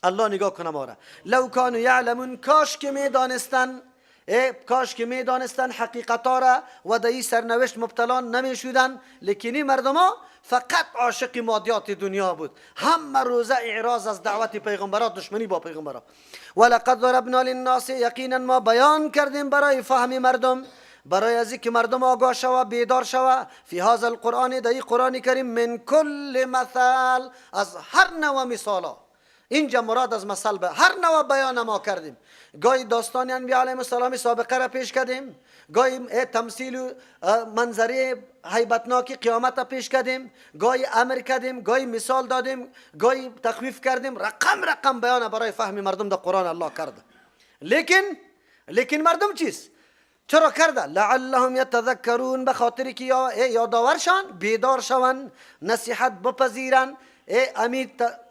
الله نگاه کنه ما را. لو کانوا یعلمون، کاش که میدانستن، کاش که میدانستن حقیقتا را و در این سرنوشت مبتلا نمیشودن. لیکن این مردم ها فقط عاشق مادیات دنیا بود، همه روزه اعراض از دعوت پیغمبرات، دشمنی با پیغمبرات. ولقد ضربنا للناس، یقینا ما بیان کردیم برای فهم مردم، برای از اینکه مردم آگاه شوه، بیدار شوه، فی هذا القرآن، در این قرآن کریم، من کل مثل، از هر نوع مثالا. اینجا مراد از مثل به هر نوع بیان ما کردیم. گاهی داستان انبیاء علیهم السلام سابقه را پیش کردیم، گاهی تمثیل و منظره هیبتناک قیامت را پیش کردیم، گاهی امر کردیم، گاهی مثال دادیم، گاهی تخویف کردیم. رقم بیان برای فهم مردم در قرآن الله کرده. لیکن مردم چیست؟ چرا کرده؟ لعلهم یتذکرون، به خاطری که یادآورشان، بیدار شوند، نصیحت بپذیرن،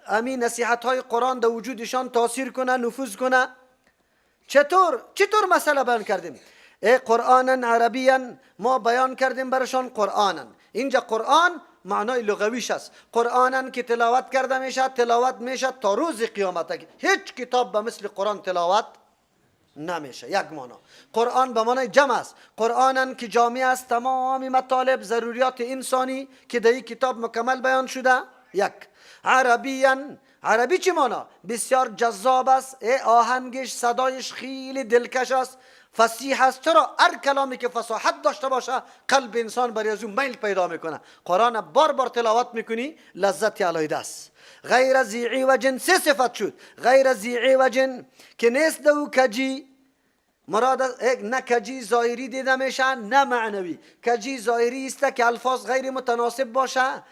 امی نصیحت های قرآن در وجودشان تاثیر کنه، نفوذ کنه. چطور مسئله بیان کردیم؟ قرآنا عربیا، ما بیان کردیم برشان قرآنا. اینجا قرآن معنای لغویش است. قرآنا که تلاوت کرده میشه، تلاوت میشه تا روز قیامت. هیچ کتاب به مثل قرآن تلاوت نمیشه. یک معنا قرآن به معنای جمع است. قرآن که جامع است تمام مطالب ضروریات انسانی که در این کتاب مکمل بیان شده. یک. عربیاً، عربی چی معنا؟ بسیار جذاب است، آهنگش، صدایش خیلی دلکش است، فصیح است. چرا؟ هر کلامی که فصاحت داشته باشه قلب انسان برای از اون میل پیدا میکنه. قرآن بار تلاوت میکنی، لذت علیده است. غیر ذی عوج، سه صفت شد. غیر ذی عوج که نیست دو کجی، مراد نه کجی ظاهری دیده میشه نه معنوی. کجی ظاهری است که الفاظ غیر متناسب باشه،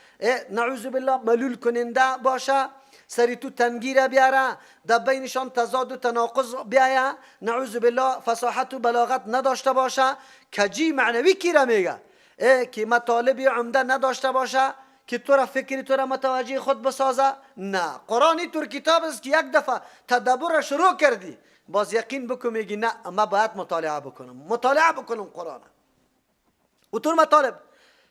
نعوذ بالله ملول کننده باشه، سری تو تنگیر بیاره، در بینشان تضاد و تناقض بیایه، نعوذ بالله فصاحت و بلاغت نداشته باشه. کجی معنوی کی را میگه؟ که مطالب عمده نداشته باشه، که تو را فکری تو را متوجه خود بسازه. نه، قرآنی طور کتاب است که یک دفعه تدبر شروع کردی باز یقین بکن میگی نه ما باید مطالعه بکنم قرآن. و طور مطالب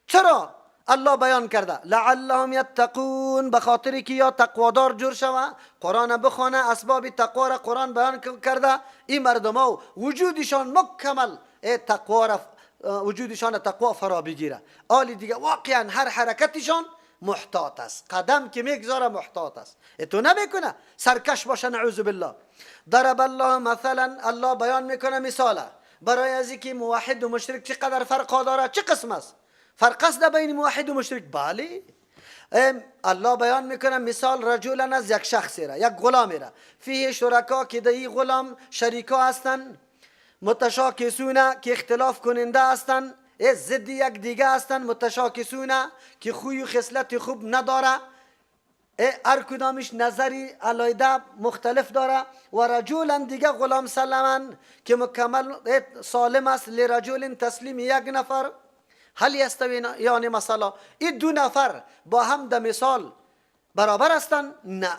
چرا الله بیان کرده؟ لعلهم یتقون، به خاطری که یا تقوادار جور شوه، قرآن بخونه، اسباب تقوا را قرآن بیان کرده. این مردم ها وجودشان مکمل تقوا را، وجودشان تقوا فرا بگیره. آلی دیگه واقعا هر حرکتشان محتاط است، قدم که میگذاره محتاط است، تو نمیکنه سرکش باشه، نعوذ بالله. ضرب الله مثلا، الله بیان میکنه مثاله برای از اینکه موحد و مشرک چقدر فرق داره، چه قسم است فرق است بین موحد و مشرک. بله، الله بیان میکنه مثال رجلا، از یک شخصی را، یک غلامی را، فیه شرکا که در این غلام شریکا هستند، متشاکسونه که اختلاف کننده هستند، ضد یک دیگه هستند، متشاکسونه که خوی و خصلت خوب نداره، هر کدامش نظری علیده مختلف داره. و رجلا دیگه غلام سلمان که مکمل سالم است، لرجل تسلیم یک نفر. هل یستوی، یعنی مثلا این دو نفر با هم در مثال برابر هستند؟ نه،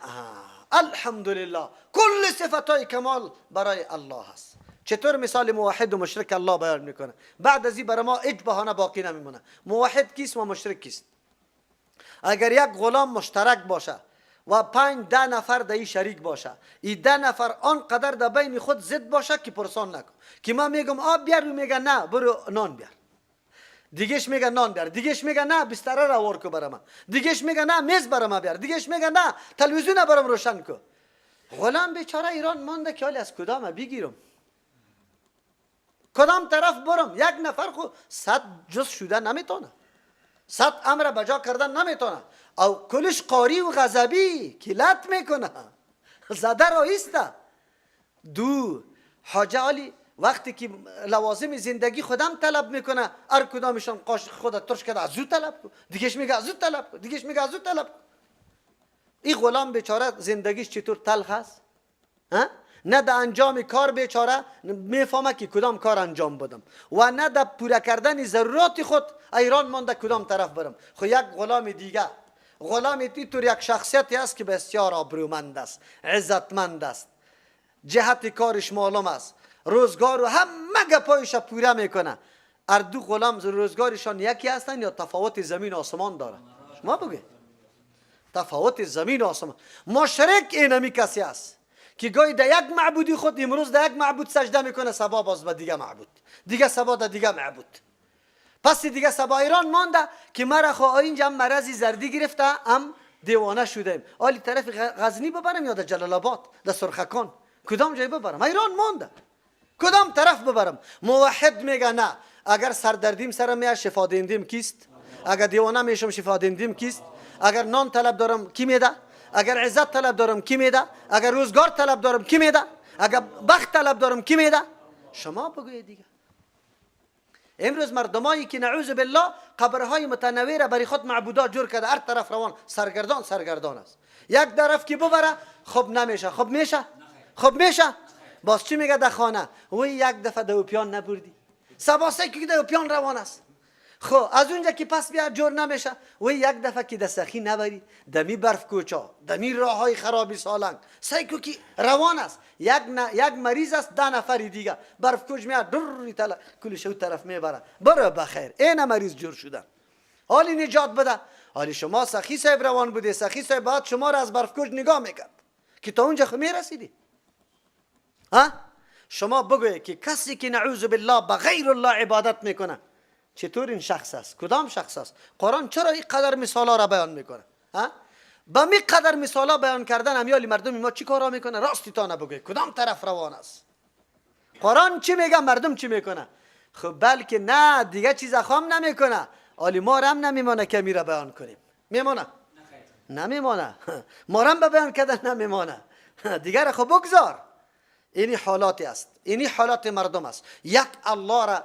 الحمدلله کل صفتای کمال برای الله هست. چطور مثال موحد و مشرک الله بیان میکنه؟ بعد از این برای ما هیچ بهانه باقی نمیمونه. موحد کیست و مشرک کیست؟ اگر یک غلام مشترک باشه و 5-10 نفر در این شریک باشه، این 10 نفر آنقدر در بین خود ضد باشه که پرسان نکن، که من میگم آب بیار، میگه نه برو نان بیار، دیگهش میگه نان بیار، دیگهش میگه نه بستر را آور کو برای من، دیگهش میگه نه میز برای من بیار، دیگهش میگه نه تلویزیون برام روشن کو. غلام بیچاره ایران مانده که حالی از کدام بگیرم، کدام طرف برم؟ یک نفر خو 100 جز شده نمیتونه، 100 امر بجا کردن نمیتونه، او کلش قاری و غضبی کلت میکنه، زده را ایسته. دو حاجه علی وقتی که لوازم زندگی خودم طلب میکنه، هر کدامشان قاش خودت ترش کرده از او طلب کن، دیگهش میگه از او طلب کن، دیگهش میگه از او طلب کن. این غلام بیچاره زندگیش چطور تلخ است؟ نه در انجام کار بیچاره میفهمه که کدام کار انجام بدم، و نه در پوره کردن ضرورات خود ایران مانده کدام طرف برم. خو یک غلام دیگه، غلام طور یک شخصیتی است که بسیار آبرومند است، عزتمند است، جهت کارش معلوم است، روزگار و همه گپایش پوره میکنه. هر دو غلام روزگارشان یکی هستن یا تفاوت زمین و آسمان داره؟ شما بگید. تفاوت زمین و آسمان. مشرک اینمی کسی است که گاهی در یک معبودی خود امروز در یک معبود سجده میکنه، سبا باز به دیگه معبود، دیگه سبا در دیگه معبود. پس دیگه سبا ایران مانده که مرا خو اینجا مرضی زردی گرفته، هم دیوانه شدیم. آلی طرف غزنی ببرم یا در جلال آباد، در سرخکان، کدام جای ببرم؟ ایران مانده، کدام طرف ببرم؟ موحد میگه نه، اگر سردردیم سرم میاد شفا دهندیم کیست؟ اگر دیوانه میشم شفا دهندیم کیست؟ اگر نان طلب دارم کی میده؟ اگر عزت طلب دارم کی میده؟ اگر روزگار طلب دارم کی میده؟ اگر بخت طلب دارم کی میده؟ شما بگوید دیگه. امروز مردمایی که نعوذ بالله قبرهای متنوع برای خود معبودات جور کرده، هر طرف روان سرگردان است. یک طرف که ببره خب نمیشه، خب میشه، خب میشه. باز چی میگه در خانه؟ وی یک دفعه دوپیان نبردی، سباسه که دوپیان روان است. خب از اونجا که پس بیا جور نمیشه، وی یک دفعه که دستخی نبری دمی برف کوچا، دمی راه های خرابی سالنگ سیکو که روان است. یک مریض است، 10 نفر دیگه برف کوچ میاد دری تلا کلش اون طرف میبره، برو بخیر. این مریض جور شدن، حالی نجات بده. حالی شما سخی صاحب روان بوده، سخی صاحب بعد شما را از برف کوچ نگاه میکرد که تا اونجا خو میرسیدی. ها شما بگوی که کسی که نعوذ بالله به غیر الله عبادت میکنه چطور این شخص است؟ کدام شخص است؟ قرآن چرا این قدر مثالا را بیان میکنه؟ با می قدر مثالا بیان کردن امیالی مردم ما چی کارا میکنه؟ راستی تا نبگوی کدام طرف روان است؟ قرآن چی میگه، مردم چی میکنه؟ خب بلکه نه دیگه چیز خام نمیکنه. آلی ما را هم نمیمانه که می را بیان کنیم، میمانه؟ نمیمانه. ما را هم بیان کردن نمیمانه، دیگر خب بگذار. اینی حالاتی است، اینی حالات مردم است. یک الله را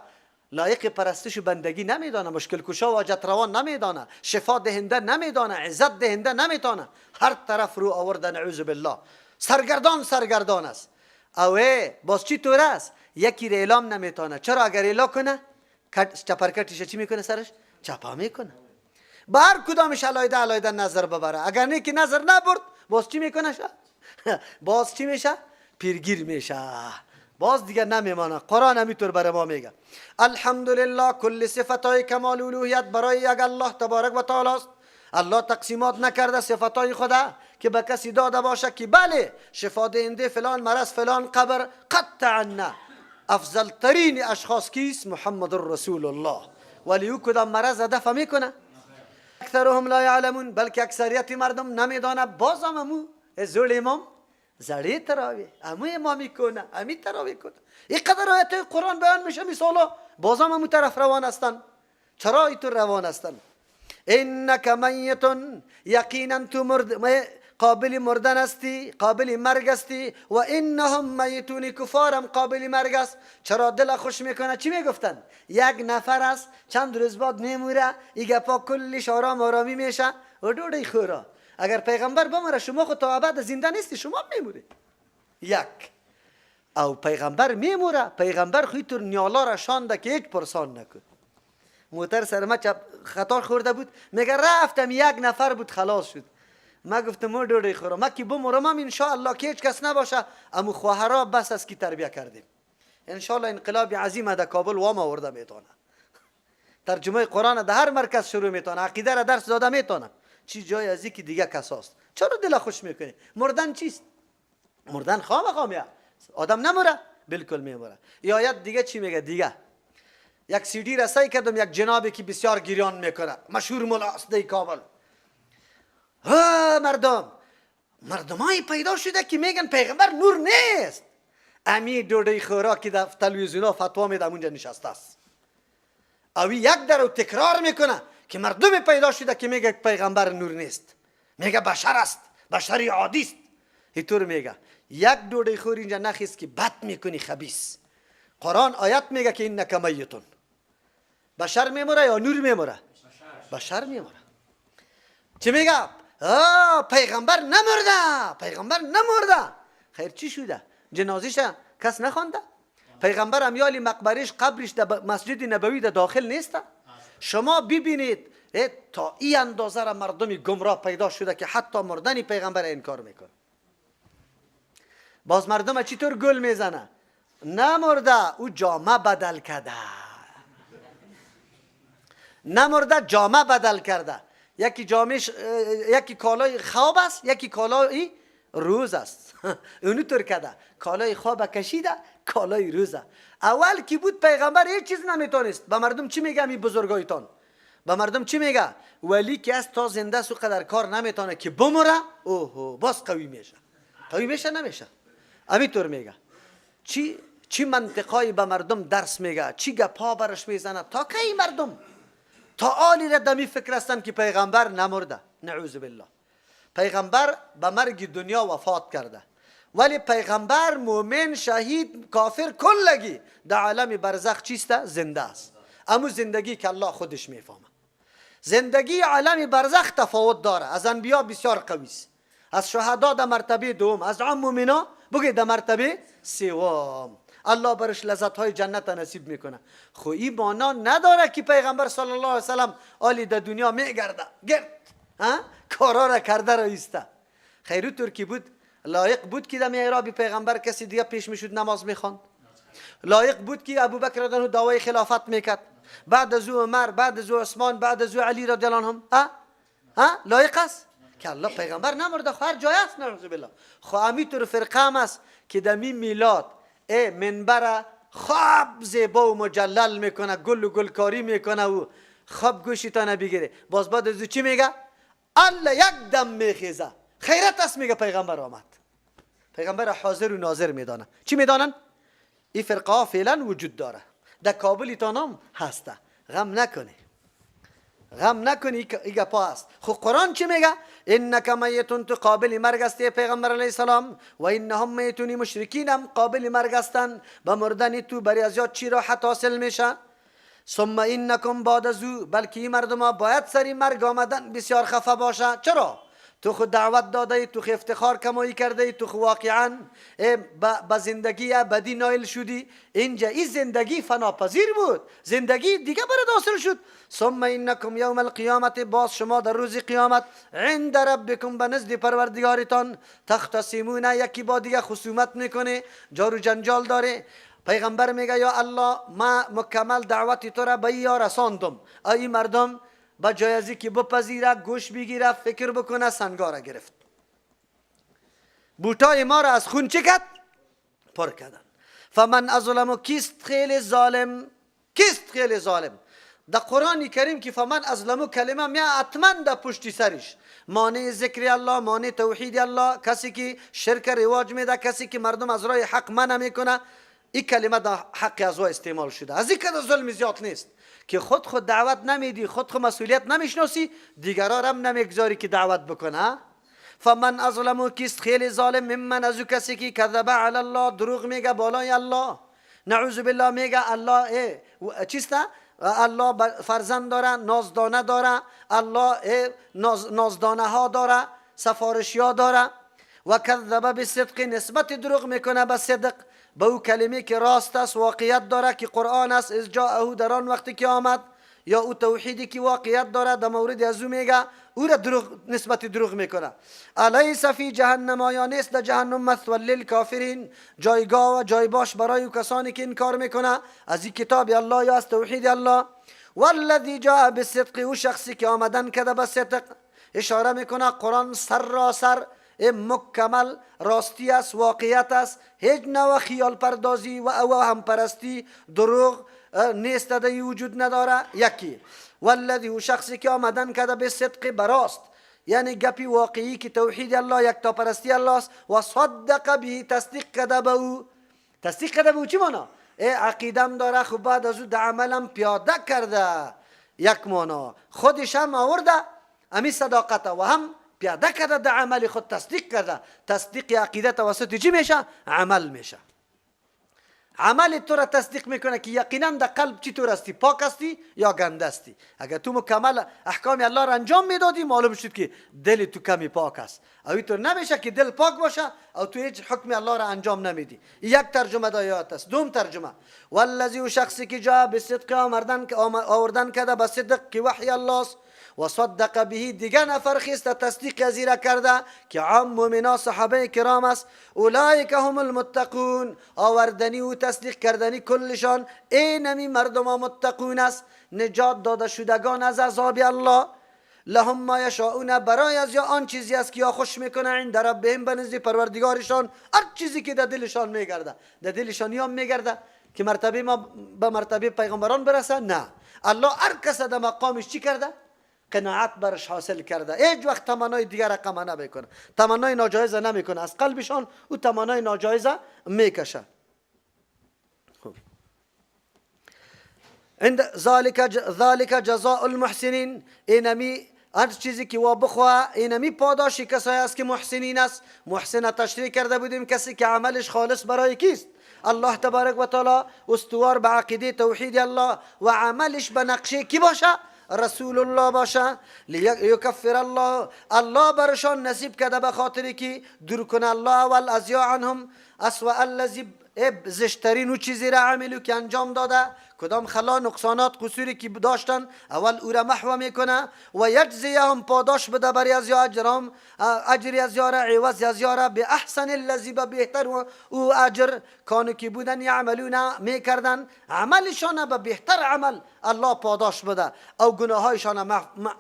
لایق پرستش و بندگی نمیدانه، مشکل کشا و حاجت روان نمیدانه، شفا دهنده نمیدانه، عزت دهنده نمیدانه، هر طرف رو آورده نعوذ بالله، سرگردان است. اوه باز چی طور است؟ یکی را اعلام نمیتانه. چرا؟ اگر اعلام کنه چپرکتش چی میکنه؟ سرش چپا میکنه. با هر کدامش علایده نظر ببره. اگر نه که نظر نبرد باز چی میکنه؟ باز چی میشه؟ پیرگیر میشه، باز دیگه نمیمانه. قرآن همینطور برای ما میگه الحمدلله کل صفتای کمال الوهیت برای یک الله تبارک و تعالی است. الله تقسیمات نکرده صفتای خدا که به کسی داده باشه که بله شفا دهنده فلان مرض فلان قبر، قطعا نه. افضل ترین اشخاص کیست؟ محمد رسول الله. ولی او کدام مرض دفع میکنه؟ اکثرهم لا یعلمون، بلکه اکثریت مردم نمیدانه. بازم همو زول امام زړې تراوی امو میکنه، امی تراوی کنه. این قدر آیت قرآن بیان میشه مثالا، بازم همو طرف روان هستن. چرا اینطور روان هستن؟ انک میتون، یقینا تو قابل مردن هستی، قابل مرگ هستی. و انهم میتون، کفارم قابل مرگ است. چرا دل خوش میکنه؟ چی میگفتن؟ یک نفر است چند روز بعد میموره، این گپا کلش آرامی میشه و دوڑی خورا. اگر پیغمبر بمره شما خود تا ابد زنده نیستی، شما میموری. یک او پیغمبر میموره، پیغمبر خوی طور نیالا را شانده که هیچ پرسان نکن. موتر سر ما خطار خورده بود، میگه رفتم یک نفر بود خلاص شد. ما گفتم ما دوڑی خورم، ما که بمرم هم انشاءالله که هیچ کس نباشه، امو خواهرها بس از کی تربیه کردیم. انشاءالله انقلاب عظیم در کابل وام آورده میتونه، ترجمه قرآن در هر مرکز شروع میتونه، عقیده را درس داده میتونه. چی جای از که دیگه کساست؟ چرا دل خوش میکنی؟ مردن چیست؟ مردن خامه آدم نموره، بالکل میموره. یا آیت دیگه چی میگه؟ دیگه یک سیدی رسایی کردم یک جنابی که بسیار گریان میکنه، مشهور ملاست دی کابل. مردمای پیدا شده که میگن پیغمبر نور نیست. امی دوڑی خورا که در تلویزیون ها فتوا میده اونجا نشسته است. او یک درو تکرار میکنه که مردم پیدا شده که میگه پیغمبر نور نیست، میگه بشر است، بشری عادی است. اینطور میگه. یک دوڑی خور اینجا نخیست که بد میکنی خبیث. قرآن آیت میگه که اینک میتون. بشر میموره یا نور میموره؟ بشر میموره. چی میگه؟ پیغمبر نمرده. خیر چی شده؟ جنازیش کس نخوانده؟ پیغمبر امیالی مقبرش قبرش در مسجد نبوی در داخل نیسته؟ شما ببینید تا این اندازه را مردمی گمراه پیدا شده که حتی مردن پیغمبر انکار میکنه. باز مردم چطور گل میزنه؟ نمرده، او جامه بدل کرده. نمرده، جامه بدل کرده. یکی جامش یکی کالای خواب است، یکی کالای روز است. اونو طور کده کالای خواب کشیده، کالای روزه. اول کی بود پیغمبر هیچ چیز نمیتونست. به مردم چی میگه می بزرگایتان؟ به مردم چی میگه؟ ولی که از تا زنده سو قدر کار نمیتونه که بمره، اوه باز قوی میشه. قوی میشه نمیشه؟ همینطور میگه. چی منطقای به مردم درس میگه، چی گپا برش میزنه. تا کی مردم تا آلی را دمی فکر هستن که پیغمبر نمرده. نعوذ بالله. پیغمبر به مرگ دنیا وفات کرده، ولی پیغمبر مومن شهید کافر کلگی در عالم برزخ چیسته؟ زنده است. اما زندگی که الله خودش میفهمه. زندگی عالم برزخ تفاوت داره. از انبیا بسیار قوی است، از شهدا در مرتبه دوم، از عام مومنا بگید در مرتبه سوم. الله برش لذت های جنت نصیب میکنه. خو این معنا نداره که پیغمبر صلی الله علیه وسلم آلی در دنیا میگرده گرد کارا را کرده رایسته. خیرو ترکی بود لایق بود که در میعراب پیغمبر کسی دیگه پیش میشد نماز میخواند؟ لایق بود که ابوبکر رضی الله دعوای خلافت میکرد؟ بعد از او عمر، بعد از او عثمان، بعد از او علی رضی الله عنهم؟ لایق است که الله پیغمبر نمرده. خو هر جای است نعوذ بالله. خو همینطور فرقه هم است که در میلاد منبر خواب زیبا و مجلل میکنه، گل و گلکاری میکنه و خواب گوشیتا نبیگیره. باز بعد از چی میگه؟ الله یک دم میخیزه. خیرت است میگه پیغمبر آمد. پیغمبر حاضر و ناظر میدانه. چی میدانن؟ این فرقه ها فعلا وجود داره، در کابل تانم هسته. غم نکنی، غم نکنی. ای گپا است. خب قرآن چی میگه؟ انک میتون، تو قابل مرگ هستی پیغمبر علیه السلام. و انهم میتونی، مشرکین هم قابل مرگ هستن. به مردن تو بری از یاد چی راحت حاصل میشه؟ ثم انکم بعد از او، بلکه این مردم ها باید سری مرگ آمدن بسیار خفه باشه. چرا؟ تو خود دعوت داده، تو خود افتخار کمایی کرده، تو خود واقعا با زندگی ابدی نایل شدی. اینجا این زندگی فناپذیر بود، زندگی دیگه برات حاصل شد. ثم انکم یوم القیامت، باز شما در روز قیامت عند ربکم، به نزد پروردگارتان تختصمون، یکی با دیگه خصومت میکنه، جار و جنجال داره. پیغمبر میگه یا الله ما مکمل دعوت تو را به یا رساندم، ای مردم با جایزی که بپذیره، گوش بگیره، فکر بکنه، سنگاره گرفت. بوتای ما را از خون چه کرد؟ پر کردن. فمن ازظلم، کیست خیلی ظالم؟ کیست خیلی ظالم؟ در قرآن کریم که فمن ازظلم کلمه میاد حتما در پشت سرش مانع ذکر الله، مانع توحید الله، کسی که شرک رواج میده، کسی که مردم از راه حق منع میکنه. این کلمه در حق از استعمال شده. از این که ظلم زیاد نیست که خود دعوت نمیدی، خود مسئولیت نمیشناسی، دیگران هم نمیگذاری که دعوت بکنه. فمن ازظلم، کیست خیلی ظالم؟ ممن، از او کسی که کذب علی الله، دروغ میگه بالای الله. نعوذ بالله میگه الله چیسته؟ الله فرزند داره، نازدانه داره، الله نازدانه ها داره، سفارشی ها داره. و کذب بالصدق، نسبت دروغ میکنه به صدق، به او کلمه که راست است، واقعیت داره که قرآن است. از جاءه، در آن وقتی که آمد، یا او توحیدی که واقعیت داره در مورد از او میگه، او را نسبت دروغ میکنه. الیس فی جهنم، آیا نیست در جهنم مثوی للکافرین، جایگاه و جای باش برای کسانی که انکار میکنه از این کتاب الله یا از توحید الله. والذی جاء بالصدق، او شخصی که آمدن کرده به صدق. اشاره میکنه قرآن سراسر مکمل راستی است، واقعیت است، هیچ نوع خیال پردازی و هم پرستی، دروغ نیست، در وجود نداره. یکی والذی، او شخصی که آمدن کرده به صدق، براست، یعنی گپی واقعی که توحید الله، یک تا پرستی الله است. و صدق به، تصدیق کرده به او. تصدیق کرده به او چی معنا؟ عقیدم داره، خب بعد از او در عملم پیاده کرده. یک معنا خودش هم آورده امی صداقت و هم پیاده کرده در عمل خود، تصدیق کرده. تصدیق عقیده توسط چی میشه؟ عمل میشه. عمل تو را تصدیق میکنه که یقینا در قلب چی طور هستی، پاک هستی یا گنده هستی. اگر تو مکمل احکام الله را انجام میدادی، معلوم شد که دل تو کمی پاک است. او تو نمیشه که دل پاک باشه او تو هیچ حکم الله را انجام نمیدی. یک ترجمه دایات است. دوم ترجمه والذی، او شخصی که جا به صدق آوردن کرده به صدق که وحی الله است. و صدق به، دیگه نفر خیست تصدیق از را کرده که عام مومنا صحابه کرام است. اولئک هم المتقون، آوردنی و تصدیق کردنی کلشان اینمی مردم متقون است، نجات داده شدگان از عذاب الله. لهم ما یشاؤون، برای از یا آن چیزی است که یا خوش میکنه عند ربهم، بنزد پروردگارشان. هر چیزی که در دلشان میگرده، در دلشان یا میگرده که مرتبه ما به مرتبه پیغمبران برسه. نه، الله هر کس در مقامش چی کرده؟ قناعت برش حاصل کرده. هیچ وقت تمنای دیگر رقم نمیکنه، تمنای ناجایز نمیکنه، از قلبشان او تمنای ناجایز میکشه. عند ذالک جزاء المحسنین، اینمی هر چیزی که وا بخواه اینمی پاداشی کسایی است که محسنین است. محسن تشریح کرده بودیم کسی که عملش خالص برای کیست؟ الله تبارک و تعالی، استوار به عقیده توحید الله و عملش به نقشه کی باشه؟ رسول الله باشه. لیکفر الله برشان نصیب کرده به خاطری که دور کنه الله اول از یا عنهم اسوأ الذی، زشترین او چیزی را عملو که انجام داده، کدام خلا نقصانات قصوری که داشتن اول او را محو میکنه. و یجزیهم، پاداش بده بری از یا اجرام، اجری از یا را، عوض از یا را، به احسن الذی، به بهتر او اجر کانو که بودن یعملون میکردن، عملشان به بهتر عمل الله پاداش بده او گناهایشان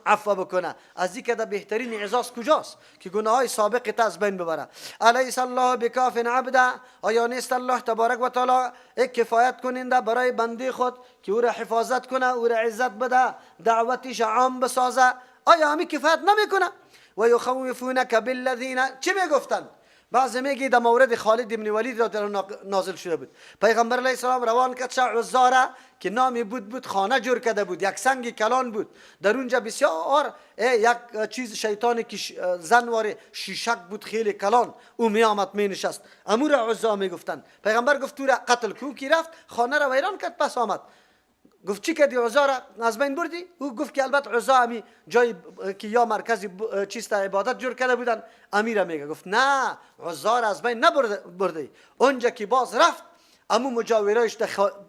عفو بکنه. از این که در بهترین اعزاز کجاست که گناهای سابق تا از بین ببره. الیس الله بکاف عبده، آیا نیست الله تبارک و تعالی یک کفایت کننده برای بنده خود که او را حفاظت کنه، او را عزت بده، دعوتش عام بسازه؟ آیا همی کفایت نمیکنه؟ و یخوفونک بالذین، چی میگفتن؟ بعضی میگی در مورد خالد ابن ولید را نازل شده بود. پیغمبر علیه السلام روان کرد شاه عزاره که نامی بود خانه جور کرده بود، یک سنگ کلان بود، در اونجا بسیار یک چیز شیطانی که زنوار شیشک بود خیلی کلان، او می آمد می نشست، امور عزا می گفتن. پیغمبر گفت تو را قتل کو، کی رفت خانه را ویران کرد، پس آمد. گفت چی کردی؟ عزا را از بین بردی؟ او گفت که البته عزا همی جایی که یا مرکزی چیز عبادت جور کرده بودن امیر میگه. گفت نه، عزا را از بین نبردی. اونجا که باز رفت امو مجاورایش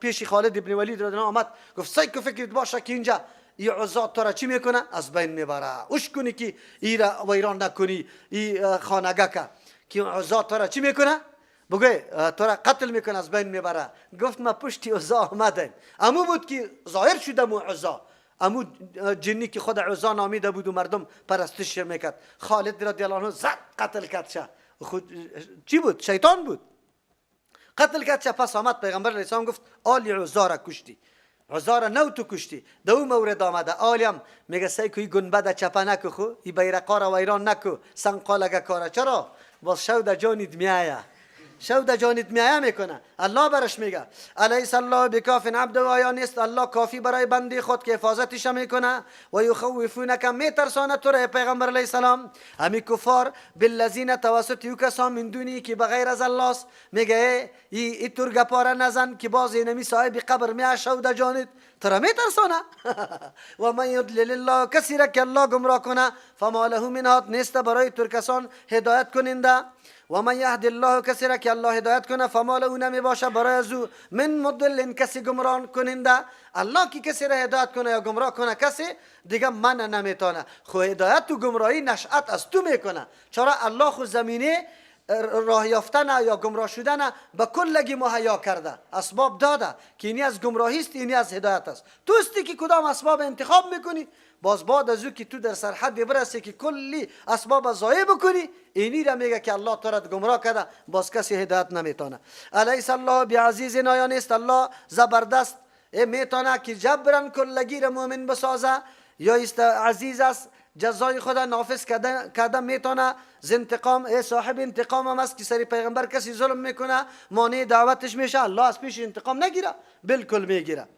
پیش خالد ابن ولید رضی الله عنه آمد، گفت سایکو فکرت باشه که اینجا این عزا تو را چی میکنه؟ از بین میبره. اش کنی که این را ویران نکنی، این خانگاه که عزا تو را چی میکنه؟ بگوی تو را قتل میکنه، از بین میبره. گفت ما پشتی عزا آمدن. امو بود که ظاهر شده مو عزا، امو جنی که خود عزا نامیده بود و مردم پرستش میکرد. خالد رضی الله عنه زد قتل کرد شه. خود چی بود؟ شیطان بود. قتل کرد شه. پس آمد پیغمبر علیه السلام گفت آلی عزا را کشتی، عزا را نو تو کشتی. دو مورد آمده. آلیم میگه سیکوی گنبد چپا نکو، خو ای بیرقا را ویران نکو، سنقالگه کارا. چرا؟ باز شود جانید میایه، شود جانت میایه میکنه. الله برش میگه الیس الله بکاف عبده، آیا نیست الله کافی برای بنده خود که حفاظتش میکنه؟ و یخوفونک، میترسانه تو را پیغمبر علیه السلام همی کفار بالذین، توسط یو کسان من دونی که بغیر از الله است. میگه ای ترگه پاره نزن که باز اینمی صاحب قبر میایه شود جانت، تو را میترسانه. و من یضلل الله، کسی را که الله گمراه کنه فما له من هاد، نیست برای ترکسان هدایت کننده. و من یهد الله، کسی را که الله هدایت کنه فما له، نمی باشه برای از او من مضل، کسی گمراه کننده. الله که کسی را هدایت کنه یا گمراه کنه کسی دیگه من نمیتونه. خو هدایت و گمراهی نشأت از تو میکنه، چرا الله خود زمینه راه یافتن یا گمراه شدن به کلگی مهیا کرده، اسباب داده که اینی از گمراهی است، اینی از هدایت است. تو استی که کدام اسباب انتخاب میکنی، باز بعد از او که تو در سرحد برسی که کلی اسباب ضایع بکنی، اینی را میگه که الله تو را گمراه کرده، باز کسی هدایت نمیتونه. الیس الله بعزیز، آیا نیست الله زبردست میتونه که جبران کلگی را مؤمن بسازه؟ یا است عزیز است جزای خدا نافذ کردن میتونه. ز انتقام، صاحب انتقام هم است که سری پیغمبر کسی ظلم میکنه مانع دعوتش میشه، الله از پیش انتقام نگیره، بالکل میگیره.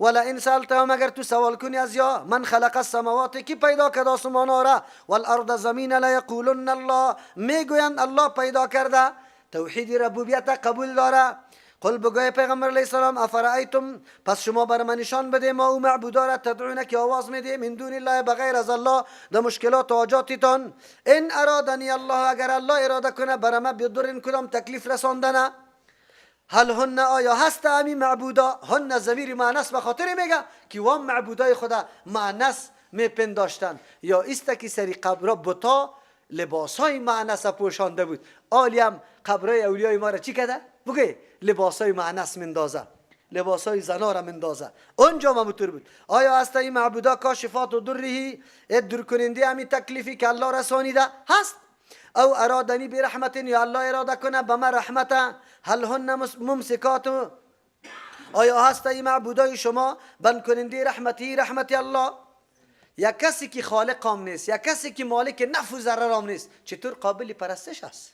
ولا ان سالتهم، اگر تو سوال کنی از یا من خلق السماوات، کی پیدا کرد آسمان ها را، والارض زمین، لا یقولن الله، میگویند الله پیدا کرده. توحید ربوبیت قبول داره. قل بگوی پیغمبر علیه السلام افرایتم، پس شما بر من نشان بده ما او معبودا را تدعون که آواز میده من دون الله، بغیر از الله، در مشکلات و حاجاتتان. ان ارادنی الله، اگر الله اراده کنه بر من بدرن کدام تکلیف رساندنه. هل هن، آیا هست امی معبودا، هن ضمیر معنس به خاطر میگه که وام معبودای خدا معنس میپنداشتن، یا است که سری قبر بتا لباسای معنس پوشانده بود. آلیم قبرای اولیای ما را چی کرده؟ بگه لباسای معنس مندازه. لباسای زنا را مندازه. اونجا همونطور بود. آیا هست این معبودا کاشفات و دره دور کننده همین تکلیفی که الله رسانیده هست؟ او ارادنی به رحمت، یا الله اراده کنه به من رحمت، هل هن ممسکات، آیا هست این معبودای شما بند کننده رحمتی الله؟ یا کسی که خالق هم نیست، یا کسی که مالک نفع و ضرر هم نیست، چطور قابل پرستش است؟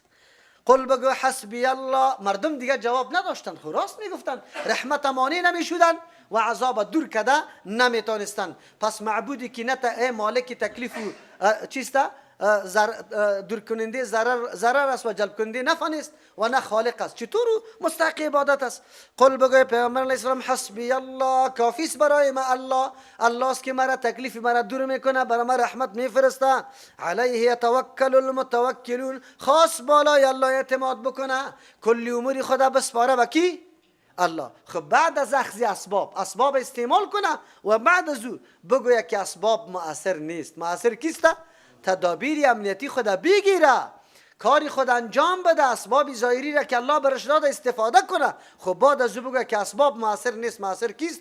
قل بگو حسبی الله. مردم دیگه جواب نداشتن، خب راست میگفتن، رحمت مانی نمیشودن و عذاب دور کده نمیتونستن. پس معبودی که نه مالک تکلیف و چیسته دور کننده ضرر است و جلب کننده نفع نیست و نه خالق است، چطور مستحق عبادت است؟ قل بگوی پیامبر علیه السلام حسبی الله، کافی است برای ما الله، الله است که مرا تکلیف مرا دور میکنه، برای ما رحمت میفرسته. علیه یتوکل المتوکلون، خاص بالای الله اعتماد بکنه، کلی امور خدا بسپاره به کی؟ الله. خب بعد از اخذ اسباب استعمال کنه و بعد از او بگویه که اسباب مؤثر نیست. مؤثر کیسته؟ تدابیر امنیتی خدا بگیره، کاری خود انجام بده، اسباب ظاهری را که الله برش داده استفاده کنه. خب بعد از او بگه که اسباب مؤثر نیست. مؤثر کیست؟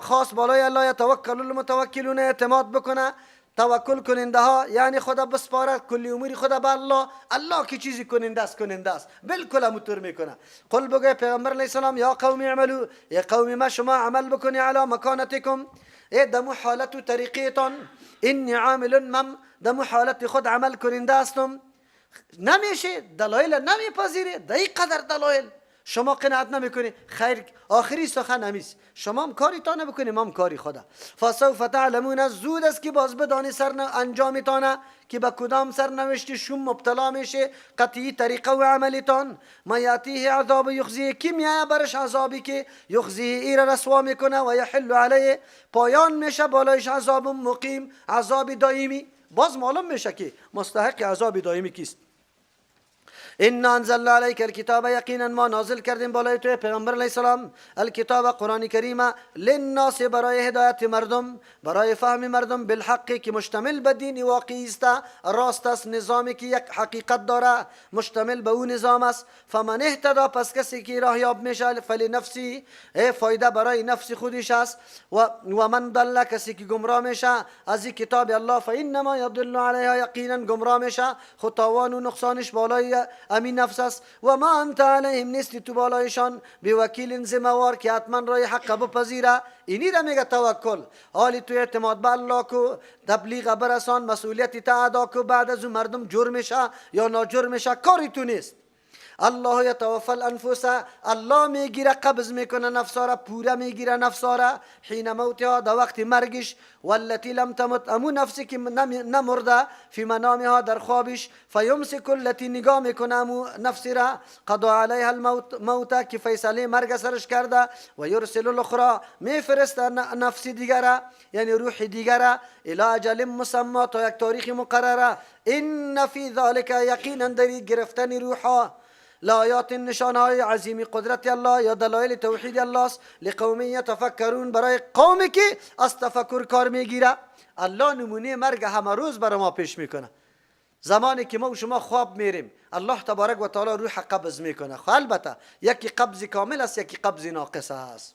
خاص بالای الله یتوکل المتوکلون، اعتماد بکنه توکل کننده ها، یعنی خدا بسپارد کلی امور خدا به الله. الله که چیزی کننده است بالکل همونطور میکنه. قل بگه پیغمبر علیه السلام یا قوم اعملوا، یا قوم ما شما عمل بکنی علی مکانتکم، دمو حالت و طریقیتان، اینی عامل من دمو حالت خود عمل کننده استم. نمیشه، دلایل نمیپذیره، دایی قدر دلایل شما قناعت نمیکنی، خیر آخری سخن همیست، شما هم کاری تا نبکنی، ما هم کاری خدا. فسوف تعلمون، زود است که باز بدانی انجامیتانه که به کدام سرنوشت شوم مبتلا میشه، قطعی طریقه و عملیتان. ما یاتیه عذاب یخزیه، کی میایه برش عذابی که یخزیه ایره رسوا میکنه و یحل علیه، پایان میشه بالایش عذاب مقیم، عذاب دائمی. باز معلوم میشه که مستحق عذاب دائمی کیست. ان انزلنا علیک الکتاب، یقینا ما نازل کردیم بالای تو پیغمبر علیه السلام الکتاب قرآن کریم، للناس برای هدایت مردم، برای فهم مردم، بالحق که مشتمل به دین واقعی است، راست است، نظامی که یک حقیقت داره مشتمل به اون نظام است. فمن اهتدی، پس کسی که راه یاب میشه، فلنفسی، فایده برای نفس خودش است، و من ضل، کسی که گمراه میشه از این کتاب الله، فانما یضل علیها، یقینا گمراه میشه، خود تاوان و نقصانش بالای امین نفس است. و ما انت علیهم، نیستی تو بالایشان به وکیل زموار که حتما رای حق بپذیره. اینی را میگه توکل، حالی تو اعتماد به الله کو، تبلیغ برسان، مسئولیت تا ادا کو، بعد از اون مردم جرمشه یا ناجرمشه کاری تو نیست. الله یتوفی الانفس، الله میگیره قبض میکنه نفسا را، پوره میگیره نفسا را، حین موتها، در وقت مرگش، والتی لم تمت، امو نفسی که نمرده، فی منامها، در خوابش، فیمسک التی، نگاه میکنه امو نفسی را، قضا علیها الموت، که فیصله مرگ سرش کرده، و یرسل الاخرى، میفرسته نفسی دیگره، یعنی روح دیگره، الی اجل مسمى، تا یک تاریخ مقرره. ان فی ذلک، یقینا در گرفتن روحا، لآیات، نشانهای عظیم قدرت الله یا دلایل توحید الله است، لقوم یتفکرون، برای قومی که از تفکر کار میگیره. الله نمونه مرگ همه روز برای ما پیش میکنه. زمانی که ما و شما خواب میریم، الله تبارک و تعالی روح قبض میکنه. البته یکی قبض کامل است، یکی قبض ناقص است.